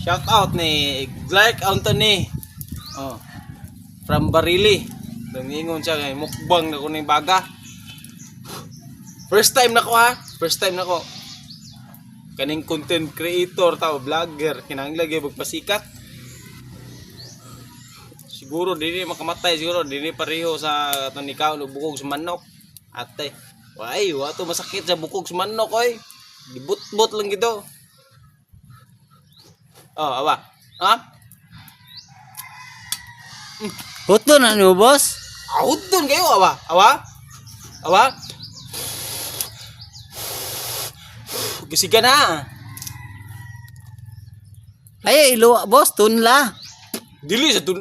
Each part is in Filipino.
Shout out ni Clark Anthony. Oh. From Barili. Nangingon siya kay mukbang na ko ning baga. First time nako ha. First time nako. Kaning content creator tao, vlogger, kinahanglan gyud magpasikat. Siguro dili makamatay, siguro dili pareho sa atong ikaw no bukog sa manok. Ate, why wato masakit sa bukog sa manok oy. Dibut-but lang gito. Oh, awa. Ha? Huto na niyo, boss. Out doon kayo, awa. Awa? Awa? Gisiga na. Ay, ilo, boss, tunla. Dili sa tun.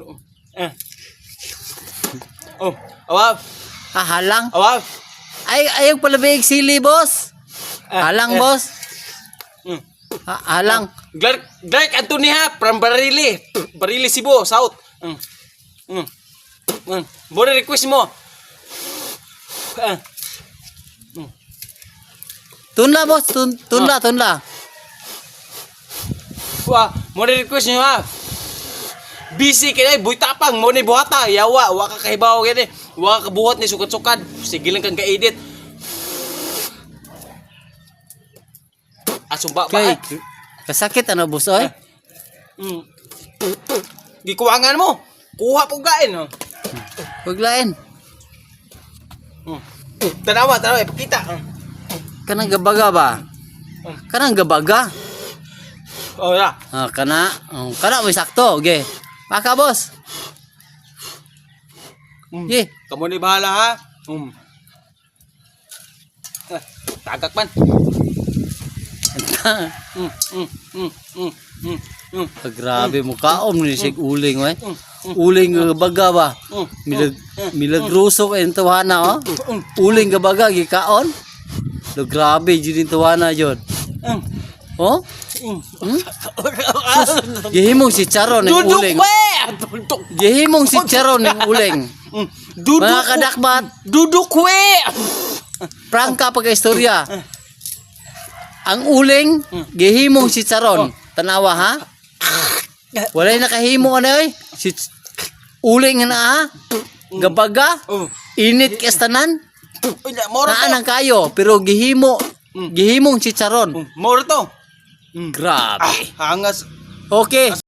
Oh, awa. Halang. Awa. Ay, ayaw pala ba yung sili, boss? Halang, boss. Halang. Clark Anthony ha, from Barili. Barili, Cebu, South. Bora request mo. Tunla, boss. Tunla. Wah, mo request nyo ha. Busy kaya buhay tapang mo ni buhata. Yawa, wa ka kahibaw gani. Wa ka buhat ni sukat-sukat. Sige lang kang ka-edit. Asumba ba? Kay, kasakit ano, boss, oy? Gikuwangan mo. Kuha po gain. Oh. Huwag lain. Tanawa, ipakita. Kanang gabaga ba? Kanang gabaga? Oh, ya. Kana may sakto. Okay. Maka, boss. Okay. Kamu ni bahala ha. Tagak man. Grabe mo kaom ni sig uling oy. Uling gabaga ba? Milagroso kay tuwana oh. Uling gabaga gikaon. Lo grabe jud tuwana jud. Oh? Gihimong si Charon ng uling. Gihimong si Charon ng uling. Mga kadakbat. Duduk we. Prangka pag-istorya. Ang uling, gihimong si Charon. Tanawa ha? Walay nakahimo ano eh. Si uling na ha? Gabaga. Init kastanan. Naan ang kayo. Pero gihimong si Charon. Moro to. Grabe. Hangas. Okay.